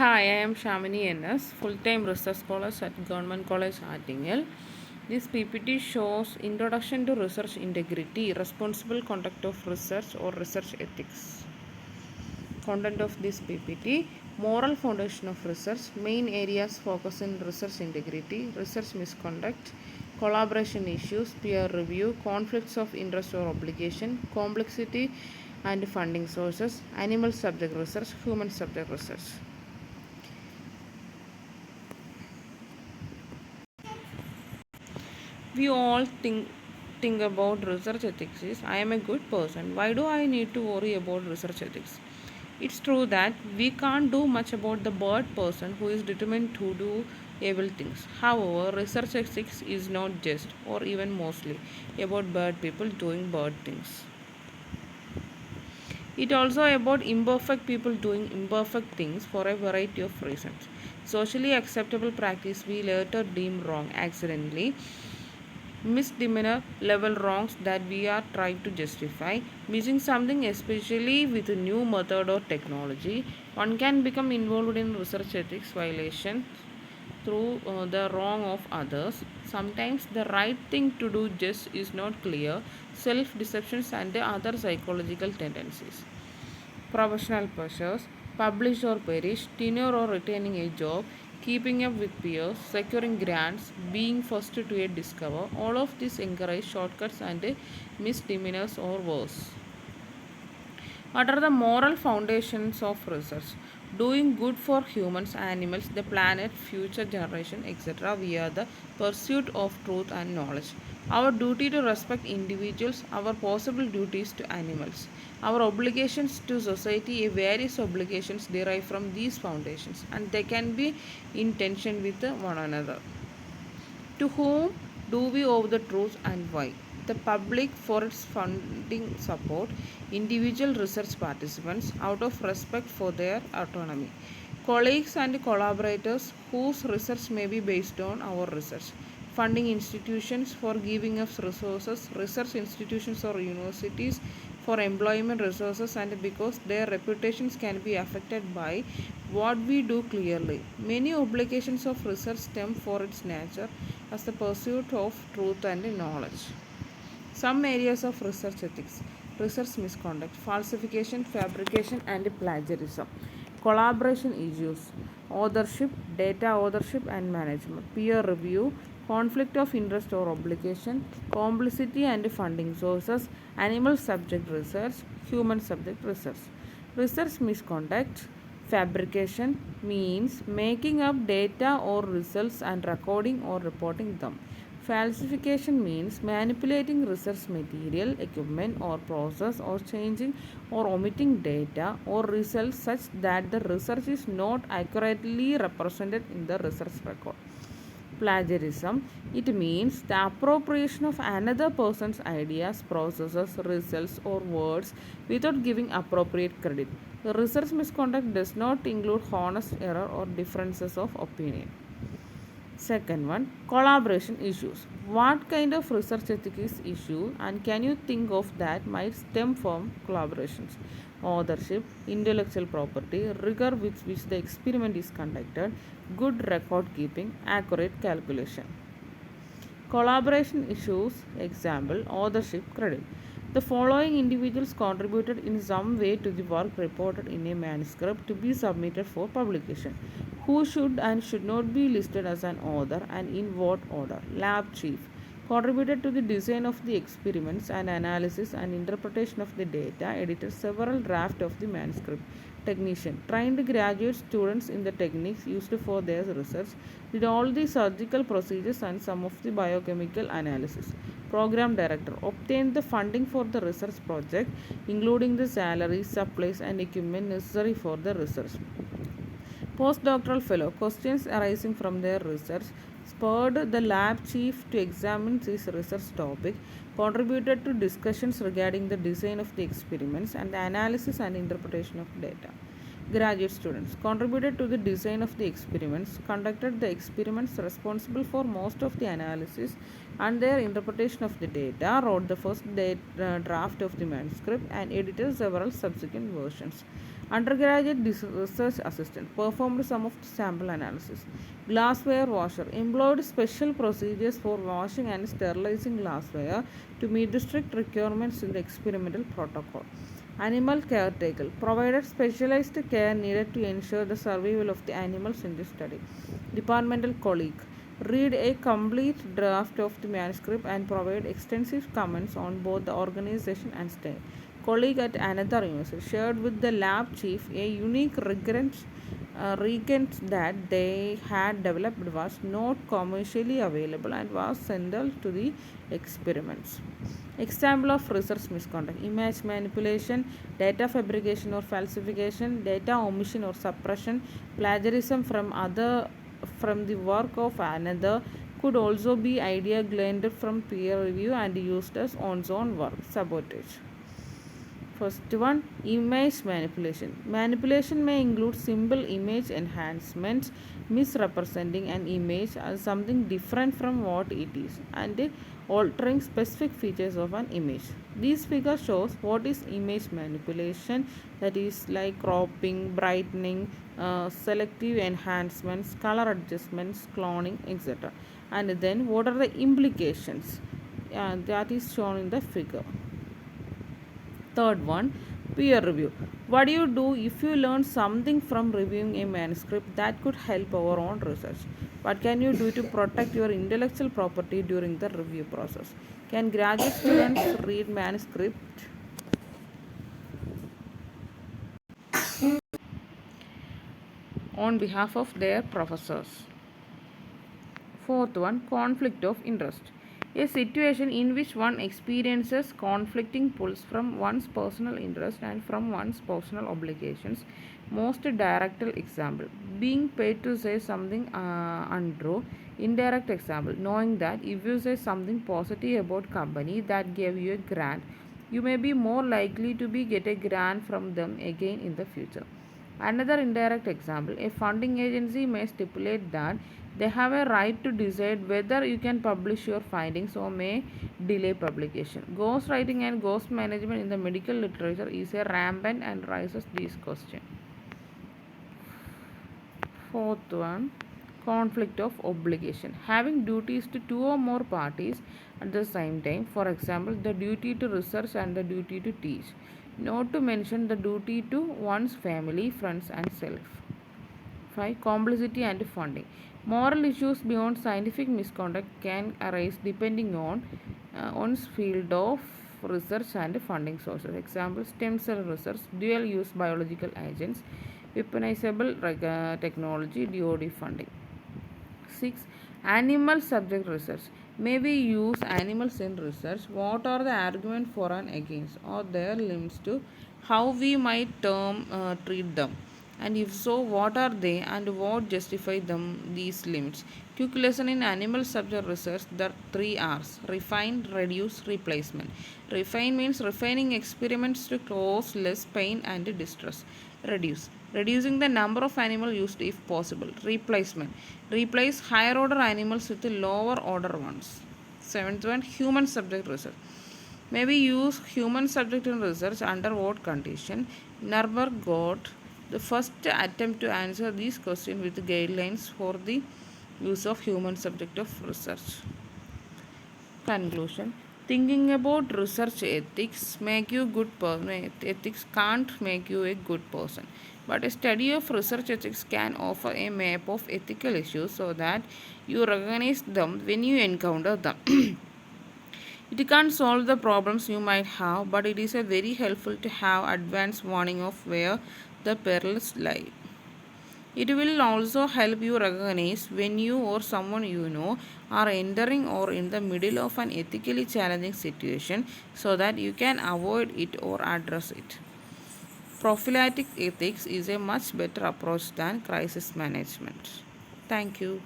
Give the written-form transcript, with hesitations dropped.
Hi, I am Shamini NS, full-time research scholar at Government College Attingel. This PPT shows Introduction to Research Integrity, Responsible Conduct of Research or Research Ethics. Content of this PPT: Moral Foundation of Research, Main Areas Focus in Research Integrity, Research Misconduct, Collaboration Issues, Peer Review, Conflicts of Interest or Obligation, Complexity and Funding Sources, Animal Subject Research, Human Subject Research. We all think about research ethics is I am a good person. Why do I need to worry about research ethics? It's true that we can't do much about the bad person who is determined to do evil things. However, research ethics is not just or even mostly about bad people doing bad things. It also about imperfect people doing imperfect things for a variety of reasons. Socially acceptable practice we later deem wrong accidentally, misdemeanor level wrongs that we are trying to justify, missing something, especially with a new method or technology. One can become involved in research ethics violations through the wrong of others. Sometimes the right thing to do just is not clear, self deceptions and other psychological tendencies. Professional pressures, publish or perish, tenure or retaining a job, keeping up with peers, securing grants, being first to a discover, all of this encourage shortcuts and misdemeanors or worse. What are the moral foundations of research? Doing good for humans, animals, the planet, future generation, etc. via the pursuit of truth and knowledge. Our duty to respect individuals, our possible duties to animals. Our obligations to society, various obligations derive from these foundations and they can be in tension with one another. To whom do we owe the truth and why? The public for its funding support, individual research participants out of respect for their autonomy, colleagues and collaborators whose research may be based on our research, funding institutions for giving us resources, research institutions or universities for employment resources, and because their reputations can be affected by what we do clearly. Many obligations of research stem for its nature as the pursuit of truth and knowledge. Some areas of research ethics: research misconduct, falsification, fabrication, and plagiarism. Collaboration issues: authorship, data ownership and management, peer review, conflict of interest or obligation, complicity and funding sources, animal subject research, human subject research. Research misconduct: fabrication means making up data or results and recording or reporting them. Falsification means manipulating research material, equipment, or process, or changing or omitting data or results such that the research is not accurately represented in the research record. Plagiarism: it means the appropriation of another person's ideas, processes, results, or words without giving appropriate credit. The research misconduct does not include honest error or differences of opinion. Second one, collaboration issues. What kind of research ethics is issue and can you think of that might stem from collaborations? Authorship, intellectual property, rigor with which the experiment is conducted, good record keeping, accurate calculation. Collaboration issues, example, authorship, credit. The following individuals contributed in some way to the work reported in a manuscript to be submitted for publication. Who should and should not be listed as an author and in what order? Lab chief contributed to the design of the experiments and analysis and interpretation of the data, edited several drafts of the manuscript. Technician trained graduate students in the techniques used for their research, did all the surgical procedures and some of the biochemical analysis. Program director obtained the funding for the research project, including the salaries, supplies, and equipment necessary for the research. Postdoctoral fellow questions arising from their research spurred the lab chief to examine this research topic, contributed to discussions regarding the design of the experiments and the analysis and interpretation of data. Graduate students contributed to the design of the experiments, conducted the experiments responsible for most of the analysis and their interpretation of the data, wrote the first draft of the manuscript, and edited several subsequent versions. Undergraduate research assistant performed some of the sample analysis. Glassware washer employed special procedures for washing and sterilizing glassware to meet the strict requirements in the experimental protocol. Animal caretaker provided specialized care needed to ensure the survival of the animals in the study. Departmental colleague read a complete draft of the manuscript and provide extensive comments on both the organization and style. Colleague at another university shared with the lab chief a unique regent that they had developed was not commercially available and was central to the experiments. Example of research misconduct: image manipulation, data fabrication or falsification, data omission or suppression, plagiarism from the work of another, could also be idea gleaned from peer review and used as one's own work. Sabotage. First one, image manipulation. Manipulation may include simple image enhancements, misrepresenting an image as something different from what it is, and altering specific features of an image. This figure shows what is image manipulation, that is like cropping, brightening, selective enhancements, color adjustments, cloning, etc. And then what are the implications? That is shown in the figure. Third one, peer review. What do you do if you learn something from reviewing a manuscript that could help our own research? What can you do to protect your intellectual property during the review process? Can graduate students read manuscript on behalf of their professors? Fourth one, conflict of interest. A situation in which one experiences conflicting pulls from one's personal interest and from one's personal obligations. Most direct example, being paid to say something untrue. Indirect example, knowing that if you say something positive about company that gave you a grant, you may be more likely to be get a grant from them again in the future. Another indirect example, a funding agency may stipulate that they have a right to decide whether you can publish your findings or may delay publication. Ghostwriting and ghost management in the medical literature is a rampant and raises these questions. Fourth one, conflict of obligation. Having duties to two or more parties at the same time, for example, the duty to research and the duty to teach, not to mention the duty to one's family, friends, and self. 5. Complicity and funding. Moral issues beyond scientific misconduct can arise depending on one's field of research and funding sources. Example, stem cell research, dual use biological agents, weaponizable technology, DoD funding. 6. Animal subject research. May we use animals in research? What are the arguments for and against, or their limits to how we might treat them? And if so, what are they and what justify them these limits? Quick lesson in animal subject research: the 3 R's: refine, reduce, replacement. Refine means refining experiments to cause less pain and distress. Reduce, reducing the number of animals used if possible. Replacement, replace higher order animals with lower order ones. Seventh one, human subject research. May we use human subject in research? Under what condition? Nerber got the first attempt to answer these questions with guidelines for the use of human subject of research. Conclusion: thinking about research ethics make you good person. Ethics can't make you a good person, but a study of research ethics can offer a map of ethical issues so that you recognize them when you encounter them. It can't solve the problems you might have, but it is a very helpful to have advance warning of where the perils lie. It will also help you recognize when you or someone you know are entering or in the middle of an ethically challenging situation so that you can avoid it or address it. Prophylactic ethics is a much better approach than crisis management. Thank you.